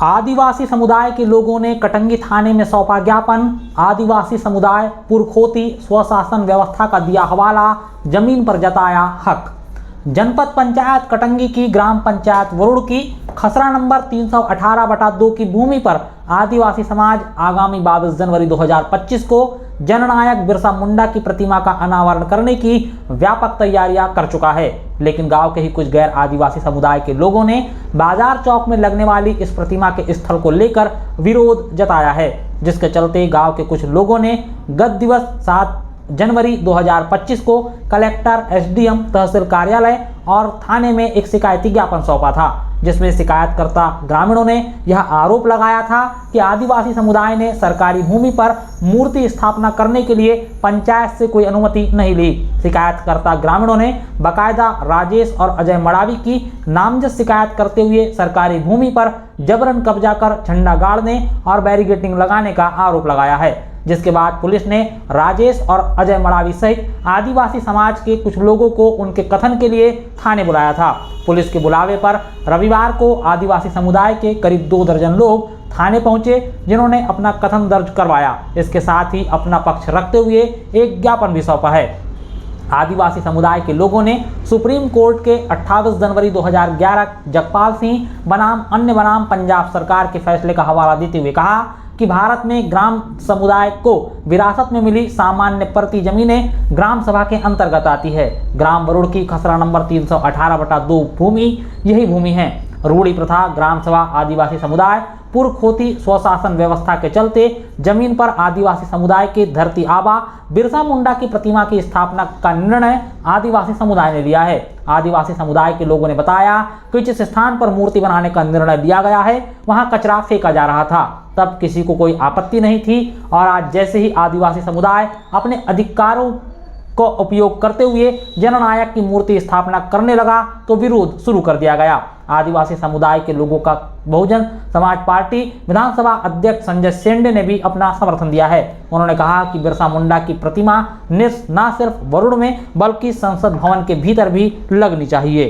आदिवासी समुदाय के लोगों ने कटंगी थाने में सौंपा ज्ञापन। आदिवासी समुदाय पुरखोती स्वशासन व्यवस्था का दिया हवाला, जमीन पर जताया हक। जनपद पंचायत कटंगी की ग्राम पंचायत वरुड़ की खसरा नंबर 318/2 की भूमि पर आदिवासी समाज आगामी 22 जनवरी 2025 को जननायक बिरसा मुंडा की प्रतिमा का अनावरण करने की व्यापक तैयारियां कर चुका है। लेकिन गांव के ही कुछ गैर आदिवासी समुदाय के लोगों ने बाजार चौक में लगने वाली इस प्रतिमा के स्थल को लेकर विरोध जताया है, जिसके चलते गांव के कुछ लोगों ने गत दिवस 7 जनवरी 2025 को कलेक्टर, एसडीएम, तहसील कार्यालय और थाने में एक शिकायती ज्ञापन सौंपा था, जिसमें शिकायतकर्ता ग्रामीणों ने यह आरोप लगाया था कि आदिवासी समुदाय ने सरकारी भूमि पर मूर्ति स्थापना करने के लिए पंचायत से कोई अनुमति नहीं ली। शिकायतकर्ता ग्रामीणों ने बाकायदा राजेश और अजय मड़ावी की नामजद शिकायत करते हुए सरकारी भूमि पर जबरन कब्जा कर झंडा गाड़ने और बैरिकेडिंग लगाने का आरोप लगाया है, जिसके बाद पुलिस ने राजेश और अजय मड़ावी सहित आदिवासी समाज के कुछ लोगों को उनके कथन के लिए थाने बुलाया था। पुलिस के बुलावे पर रविवार को आदिवासी समुदाय के करीब 2 दर्जन लोग थाने पहुंचे, जिन्होंने अपना कथन दर्ज करवाया। इसके साथ ही अपना पक्ष रखते हुए एक ज्ञापन भी सौंपा है। आदिवासी समुदाय के लोगों ने सुप्रीम कोर्ट के 28 जनवरी 2011 जगपाल सिंह बनाम अन्य बनाम पंजाब सरकार के फैसले का हवाला देते हुए कहा कि भारत में ग्राम समुदाय को विरासत में मिली सामान्य प्रति जमीनें ग्राम सभा के अंतर्गत आती है। ग्राम वरुड़ की खसरा नंबर 318/2 भूमि यही भूमि है। रूढ़ी प्रथा, ग्राम सभा, आदिवासी समुदाय पुरखोती स्वशासन व्यवस्था के चलते जमीन पर आदिवासी समुदाय के धरती आबा बिरसा मुंडा की प्रतिमा की स्थापना का निर्णय आदिवासी समुदाय ने लिया है। आदिवासी समुदाय के लोगों ने बताया कि जिस स्थान पर मूर्ति बनाने का निर्णय लिया गया है, वहां कचरा फेंका जा रहा था, तब किसी को कोई आपत्ति नहीं थी, और आज जैसे ही आदिवासी समुदाय अपने अधिकारों को उपयोग करते हुए जननायक की मूर्ति स्थापना करने लगा तो विरोध शुरू कर दिया गया। आदिवासी समुदाय के लोगों का बहुजन समाज पार्टी विधानसभा अध्यक्ष संजय शेंडे ने भी अपना समर्थन दिया है। उन्होंने कहा कि बिरसा मुंडा की प्रतिमा न सिर्फ वरुड़ में बल्कि संसद भवन के भीतर भी लगनी चाहिए।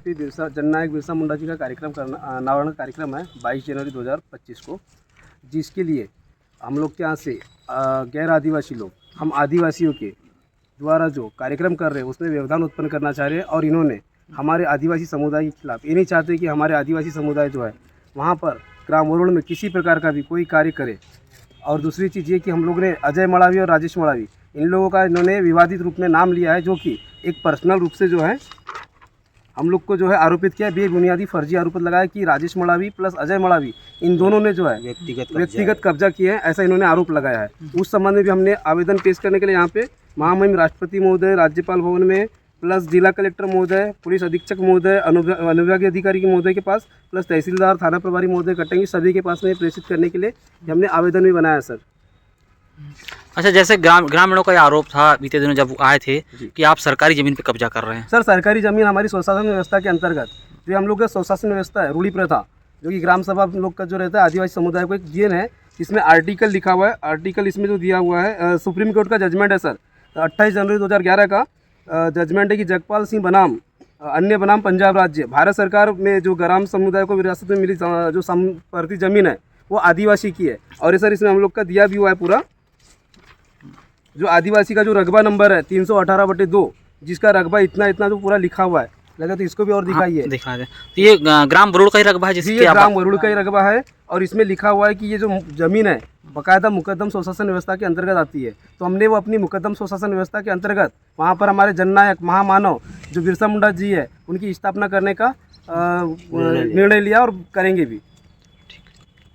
जननायक बिरसा मुंडा जी का अनावरण कार्यक्रम है 22 जनवरी 2025 को, जिसके लिए हम लोग के यहाँ से गैर आदिवासी लोग, हम आदिवासियों के द्वारा जो कार्यक्रम कर रहे हैं उसमें व्यवधान उत्पन्न करना चाह रहे हैं, और इन्होंने हमारे आदिवासी समुदाय के खिलाफ ये नहीं चाहते कि हमारे आदिवासी समुदाय जो है वहाँ पर ग्राम वरुड़ में किसी प्रकार का भी कोई कार्य करे। और दूसरी चीज़ ये कि हम लोग ने अजय मड़ावी और राजेश मड़ावी इन लोगों का इन्होंने विवादित रूप में नाम लिया है, जो कि एक पर्सनल रूप से जो है हम लोग को जो है आरोपित किया, बेबुनियादी फर्जी आरोप लगाया कि राजेश मड़ावी प्लस अजय मड़ावी इन दोनों ने जो है व्यक्तिगत कब्जा किया है, ऐसा इन्होंने आरोप लगाया है। उस संबंध में भी हमने आवेदन पेश करने के लिए यहाँ पे महामहिम राष्ट्रपति महोदय, राज्यपाल भवन में, प्लस जिला कलेक्टर महोदय, पुलिस अधीक्षक महोदय, अनुविभागीय अधिकारी महोदय के पास, प्लस तहसीलदार, थाना प्रभारी महोदय कटेंगे, सभी के पास में प्रेषित करने के लिए हमने आवेदन भी बनाया सर। अच्छा, जैसे ग्रामीणों का आरोप था बीते दिनों जब आए थे कि आप सरकारी ज़मीन पे कब्जा कर रहे हैं। सर, सरकारी ज़मीन हमारी स्वशासन व्यवस्था के अंतर्गत, जो हम लोग का स्वशासन व्यवस्था है, रूढ़ी प्रथा, जो कि ग्राम सभा लोग का जो रहता है आदिवासी समुदाय को एक जीएन है, इसमें आर्टिकल लिखा हुआ है। आर्टिकल इसमें जो दिया हुआ है सुप्रीम कोर्ट का जजमेंट है सर, 28 जनवरी 2011 का जजमेंट है कि जगपाल सिंह बनाम अन्य बनाम पंजाब राज्य भारत सरकार में जो ग्राम समुदाय को विरासत में मिली जो प्रति जमीन है वो आदिवासी की है। और सर इसमें हम लोग का दिया भी हुआ है पूरा, जो आदिवासी का जो रकबा नंबर है 318/2, जिसका रकबा इतना इतना जो पूरा लिखा हुआ है, लगा तो इसको भी और दिखाइए। दिखा दे। तो ये ग्राम वरुड़ का ही रकबा है, जिसकी ये ग्राम वरुड़ का ही रकबा है, और इसमें लिखा हुआ है कि ये जो जमीन है बाकायदा मुकदम स्वशासन व्यवस्था के अंतर्गत आती है। तो हमने वो अपनी मुकदम स्वशासन व्यवस्था के अंतर्गत वहाँ पर हमारे जननायक महामानव जो बिरसा मुंडा जी है उनकी स्थापना करने का निर्णय लिया और करेंगे भी।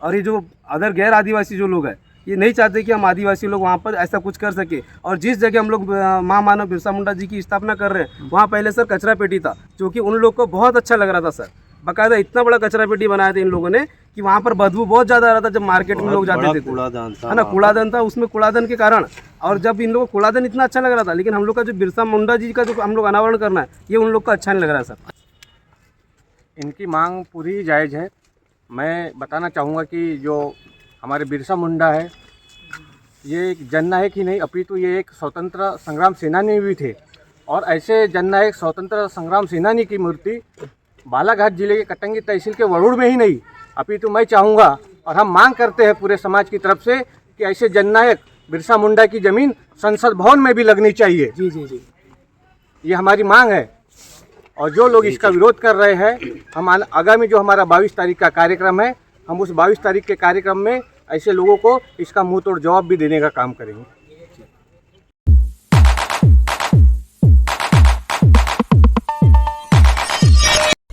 और ये जो अदर गैर आदिवासी जो लोग हैं, ये नहीं चाहते कि हम आदिवासी लोग वहाँ पर ऐसा कुछ कर सके। और जिस जगह हम लोग महामानव बिरसा मुंडा जी की स्थापना कर रहे हैं वहाँ पहले सर कचरा पेटी था, जो कि उन लोग को बहुत अच्छा लग रहा था सर। बाकायदा इतना बड़ा कचरा पेटी बनाया था इन लोगों ने कि वहाँ पर बदबू बहुत ज़्यादा आ रहा था जब मार्केट में लोग जाते थे। है ना, कूड़ादन था, उसमें कूड़ादन के कारण, और जब इन लोगों को कूड़ादन इतना अच्छा लग रहा था, लेकिन हम लोग का जो बिरसा मुंडा जी का जो हम लोग अनावरण करना है, ये उन लोग को अच्छा नहीं लग रहा है सर। इनकी मांग पूरी जायज़ है। मैं बताना चाहूँगा कि जो हमारे बिरसा मुंडा है, ये एक जननायक ही नहीं अपितु ये एक स्वतंत्र संग्राम सेनानी भी थे। और ऐसे जननायक स्वतंत्र संग्राम सेनानी की मूर्ति बालाघाट जिले के कटंगी तहसील के वरुड़ में ही नहीं, अपितु मैं चाहूँगा और हम मांग करते हैं पूरे समाज की तरफ से कि ऐसे जननायक बिरसा मुंडा की ज़मीन संसद भवन में भी लगनी चाहिए। जी जी जी, ये हमारी मांग है। और जो लोग इसका विरोध कर रहे हैं, हम आगामी जो हमारा 22 तारीख का कार्यक्रम है, हम उस 22 तारीख के कार्यक्रम में ऐसे लोगों को इसका मुंह तोड़ जवाब भी देने का काम करेंगे।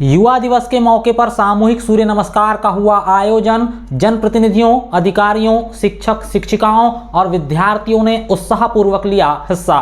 युवा दिवस के मौके पर सामूहिक सूर्य नमस्कार का हुआ आयोजन। जनप्रतिनिधियों, अधिकारियों, शिक्षक, शिक्षिकाओं और विद्यार्थियों ने उत्साहपूर्वक लिया हिस्सा।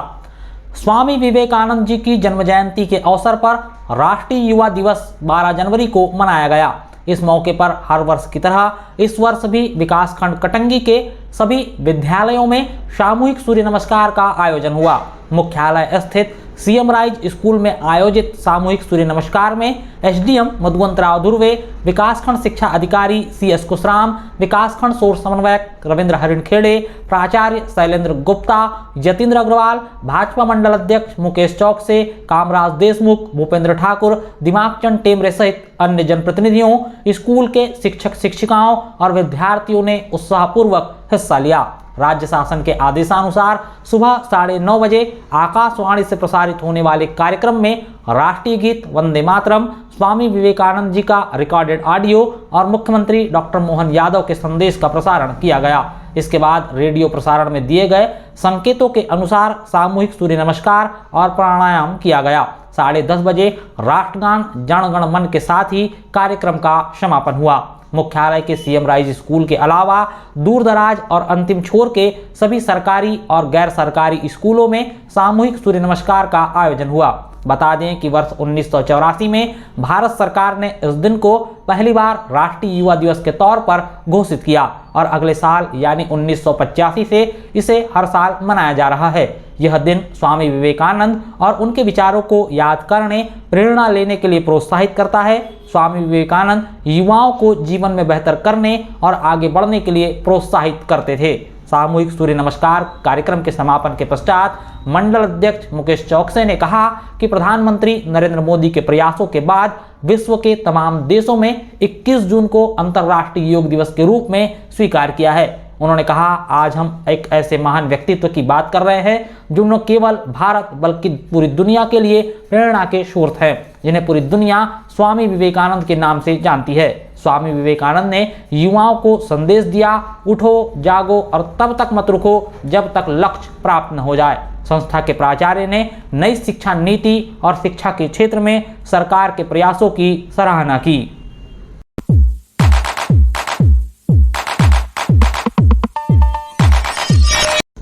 स्वामी विवेकानंद जी की जन्म जयंती के अवसर पर राष्ट्रीय युवा दिवस 12 जनवरी को मनाया गया। इस मौके पर हर वर्ष की तरह इस वर्ष भी विकासखंड कटंगी के सभी विद्यालयों में सामूहिक सूर्य नमस्कार का आयोजन हुआ। मुख्यालय स्थित सीएम राइज स्कूल में आयोजित सामूहिक सूर्य नमस्कार में एसडीएम मधुवंत राव धुर्वे, विकासखंड शिक्षा अधिकारी सीएस कुशराम, विकासखंड सोर्स समन्वयक रविंद्र हरिणखेड़े, प्राचार्य शैलेंद्र गुप्ता, यतीन्द्र अग्रवाल, भाजपा मंडल अध्यक्ष मुकेश चौकसे, कामराज देशमुख, भूपेंद्र ठाकुर, दिमागचंद टेमरे सहित अन्य जनप्रतिनिधियों, स्कूल के शिक्षक शिक्षिकाओं और विद्यार्थियों ने उत्साहपूर्वक हिस्सा लिया। राज्य शासन के आदेशानुसार सुबह 9:30 बजे आकाशवाणी से प्रसारित होने वाले कार्यक्रम में राष्ट्रीय गीत वंदे मातरम, स्वामी विवेकानंद जी का रिकॉर्डेड ऑडियो और मुख्यमंत्री डॉक्टर मोहन यादव के संदेश का प्रसारण किया गया। इसके बाद रेडियो प्रसारण में दिए गए संकेतों के अनुसार सामूहिक सूर्य नमस्कार और प्राणायाम किया गया। 10:30 बजे राष्ट्रगान जन गण मन के साथ ही कार्यक्रम का समापन हुआ। मुख्यालय के सीएम राइज स्कूल के अलावा दूर दराज और अंतिम छोर के सभी सरकारी और गैर सरकारी स्कूलों में सामूहिक सूर्य नमस्कार का आयोजन हुआ। बता दें कि वर्ष 1984 में भारत सरकार ने इस दिन को पहली बार राष्ट्रीय युवा दिवस के तौर पर घोषित किया और अगले साल यानी 1985 से इसे हर साल मनाया जा रहा है। यह दिन स्वामी विवेकानंद और उनके विचारों को याद करने, प्रेरणा लेने के लिए प्रोत्साहित करता है। स्वामी विवेकानंद युवाओं को जीवन में बेहतर करने और आगे बढ़ने के लिए प्रोत्साहित करते थे। सामूहिक सूर्य नमस्कार कार्यक्रम के समापन के पश्चात मंडल अध्यक्ष मुकेश चौकसे ने कहा कि प्रधानमंत्री नरेंद्र मोदी के प्रयासों के बाद विश्व के तमाम देशों में 21 जून को अंतर्राष्ट्रीय योग दिवस के रूप में स्वीकार किया है। उन्होंने कहा, आज हम एक ऐसे महान व्यक्तित्व की बात कर रहे हैं जो न केवल भारत बल्कि पूरी दुनिया के लिए प्रेरणा के स्रोत हैं, जिन्हें पूरी दुनिया स्वामी विवेकानंद के नाम से जानती है। स्वामी विवेकानंद ने युवाओं को संदेश दिया, उठो, जागो और तब तक मत रुको जब तक लक्ष्य प्राप्त न हो जाए। संस्था के प्राचार्य ने नई शिक्षा नीति और शिक्षा के क्षेत्र में सरकार के प्रयासों की सराहना की।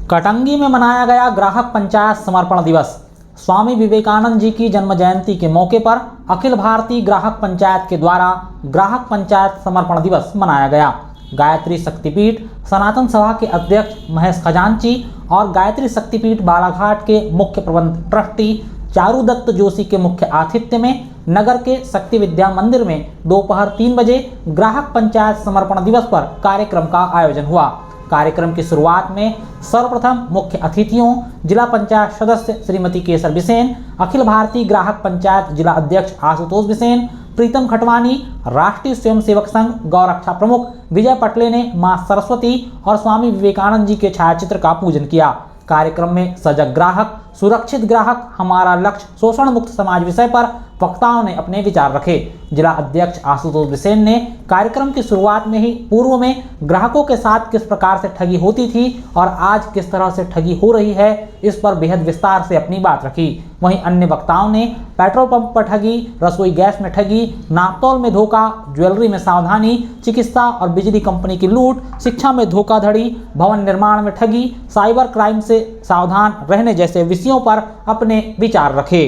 कटंगी में मनाया गया ग्राहक पंचायत समर्पण दिवस। स्वामी विवेकानंद जी की जन्म जयंती के मौके पर अखिल भारतीय ग्राहक पंचायत के द्वारा ग्राहक पंचायत समर्पण दिवस मनाया गया। गायत्री शक्तिपीठ सनातन सभा के अध्यक्ष महेश खजांची और गायत्री शक्तिपीठ बालाघाट के मुख्य प्रबंध ट्रस्टी चारुदत्त जोशी के मुख्य आतिथ्य में नगर के शक्ति विद्या मंदिर में दोपहर 3 बजे ग्राहक पंचायत समर्पण दिवस पर कार्यक्रम का आयोजन हुआ। कार्यक्रम की शुरुआत में सर्वप्रथम मुख्य अतिथियों जिला पंचायत सदस्य श्रीमती केसर बिसेन, अखिल भारतीय ग्राहक पंचायत जिला अध्यक्ष आशुतोष बिसेन, प्रीतम खटवानी, राष्ट्रीय स्वयंसेवक संघ गौरक्षा प्रमुख विजय पटले ने मां सरस्वती और स्वामी विवेकानंद जी के छायाचित्र का पूजन किया। कार्यक्रम में सजग ग्राहक, सुरक्षित ग्राहक, हमारा लक्ष्य शोषण मुक्त समाज विषय पर वक्ताओं ने अपने विचार रखे। जिला अध्यक्ष आशुतोष बिसेन ने कार्यक्रम की शुरुआत में ही पूर्व में ग्राहकों के साथ किस प्रकार से ठगी होती थी और आज किस तरह से ठगी हो रही है, इस पर बेहद विस्तार से अपनी बात रखी। वहीं अन्य वक्ताओं ने पेट्रोल पंप पर ठगी, रसोई गैस में ठगी, नापतोल में धोखा, ज्वेलरी में सावधानी, चिकित्सा और बिजली कंपनी की लूट, शिक्षा में धोखाधड़ी, भवन निर्माण में ठगी, साइबर क्राइम से सावधान रहने जैसे विषयों पर अपने विचार रखे।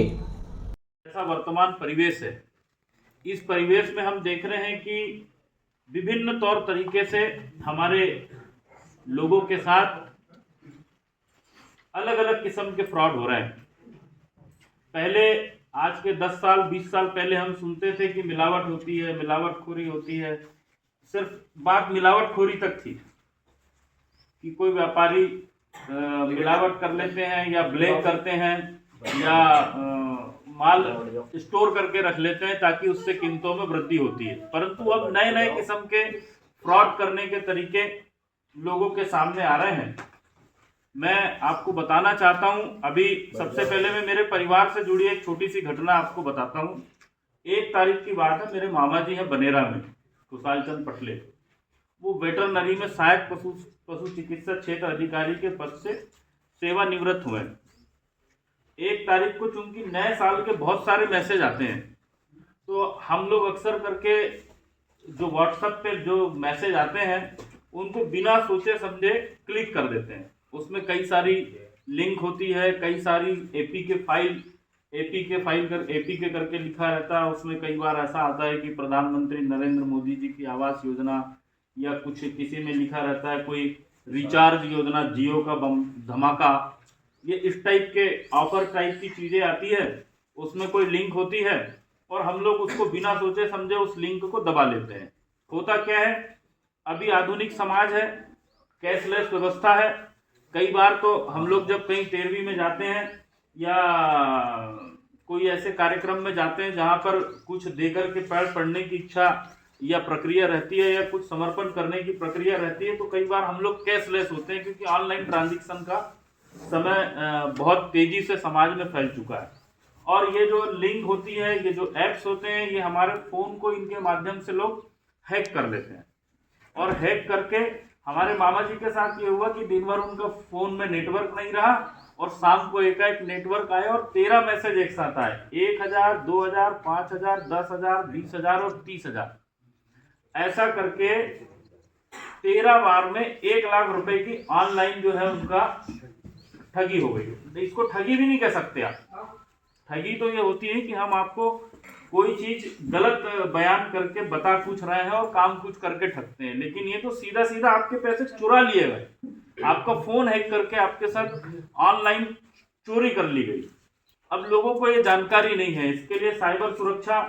ऐसा वर्तमान परिवेश है, इस परिवेश में हम देख रहे हैं कि विभिन्न तौर तरीके से हमारे लोगों के साथ अलग अलग किस्म के फ्रॉड हो रहे हैं। पहले आज के 10 साल 20 साल पहले हम सुनते थे कि मिलावट होती है, मिलावटखोरी होती है, सिर्फ बात मिलावटखोरी तक थी कि कोई व्यापारी मिलावट कर लेते हैं या ब्लैक करते हैं या माल स्टोर करके रख लेते हैं ताकि उससे कीमतों में वृद्धि होती है। परंतु अब नए नए किस्म के फ्रॉड करने के तरीके लोगों के सामने आ रहे हैं। मैं आपको बताना चाहता हूं, अभी सबसे पहले मैं मेरे परिवार से जुड़ी एक छोटी सी घटना आपको बताता हूं। 1 तारीख की बात है, मेरे मामा जी हैं बनेरा में, खुशाल चंद पटले, वो वेटरनरी में सहायक पशु चिकित्सा क्षेत्र अधिकारी के पद से सेवानिवृत्त हुए। 1 तारीख को चूंकि नए साल के बहुत सारे मैसेज आते हैं, तो हम लोग अक्सर करके जो व्हाट्सएप पे जो मैसेज आते हैं उनको बिना सोचे समझे क्लिक कर देते हैं। उसमें कई सारी लिंक होती है, कई सारी एपीके करके लिखा रहता है। उसमें कई बार ऐसा आता है कि प्रधानमंत्री नरेंद्र मोदी जी की आवास योजना, या कुछ किसी में लिखा रहता है कोई रिचार्ज योजना, जियो का धमाका, ये इस टाइप के ऑफर टाइप की चीज़ें आती है। उसमें कोई लिंक होती है और हम लोग उसको बिना सोचे समझे उस लिंक को दबा लेते हैं। होता क्या है, अभी आधुनिक समाज है, कैशलेस व्यवस्था है। कई बार तो हम लोग जब कहीं 13वीं में जाते हैं या कोई ऐसे कार्यक्रम में जाते हैं जहाँ पर कुछ देकर के पैर पढ़ने की इच्छा या प्रक्रिया रहती है या कुछ समर्पण करने की प्रक्रिया रहती है, तो कई बार हम लोग कैशलेस होते हैं, क्योंकि ऑनलाइन ट्रांजैक्शन का समय बहुत तेजी से समाज में फैल चुका है। और ये जो लिंक होती है, ये जो ऐप्स होते हैं, ये हमारे फ़ोन को इनके माध्यम से लोग हैक कर लेते हैं। और हैक करके हमारे मामा जी के साथ ये हुआ कि दिन भर उनका फ़ोन में नेटवर्क नहीं रहा और शाम को एकाएक नेटवर्क आया और 13 मैसेज एक साथ आए, 1000, 2000, 5000, 10,000, 20,000 और 30,000। ऐसा करके 13 बार में 1 लाख रुपए की ऑनलाइन जो है उनका ठगी हो गई। इसको ठगी भी नहीं कह सकते आप। ठगी तो ये होती है कि हम आपको कोई चीज गलत बयान करके बता कुछ रहे हैं और काम कुछ करके ठगते हैं, लेकिन ये तो सीधा सीधा आपके पैसे चुरा लिए गए, आपका फोन हैक करके आपके साथ ऑनलाइन चोरी कर ली गई। अब लोगों को ये जानकारी नहीं है, इसके लिए साइबर सुरक्षा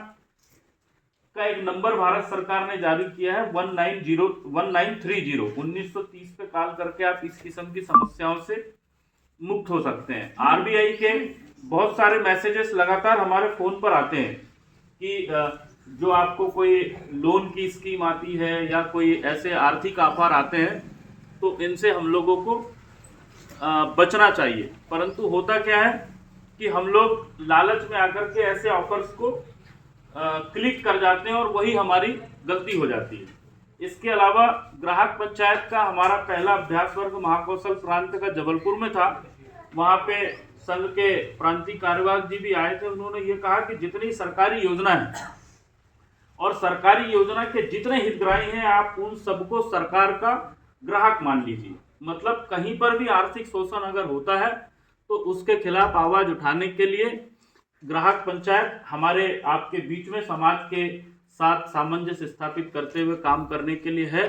का एक नंबर भारत सरकार ने जारी किया है 1930। 1930 पे कॉल करके आप इस किस्म की समस्याओं से मुक्त हो सकते हैं। आरबीआई के बहुत सारे मैसेजेस लगातार हमारे फोन पर आते हैं कि जो आपको कोई लोन की स्कीम आती है या कोई ऐसे आर्थिक ऑफर आते हैं, तो इनसे हम लोगों को बचना चाहिए। परंतु होता क्या है कि हम लोग लालच में आकर के ऐसे ऑफर्स को क्लिक कर जाते हैं और वही हमारी गलती हो जाती है। इसके अलावा ग्राहक पंचायत का हमारा पहला अभ्यास वर्ग महाकौशल प्रांत का जबलपुर में था। वहाँ पे संघ के प्रांतीय कार्यवाहक जी भी आए थे। उन्होंने ये कहा कि जितनी सरकारी योजना है और सरकारी योजना के जितने हितग्राही हैं, आप उन सबको सरकार का ग्राहक मान लीजिए। मतलब कहीं पर भी आर्थिक शोषण अगर होता है तो उसके खिलाफ आवाज उठाने के लिए ग्राहक पंचायत हमारे आपके बीच में समाज के साथ सामंजस्य स्थापित करते हुए काम करने के लिए है।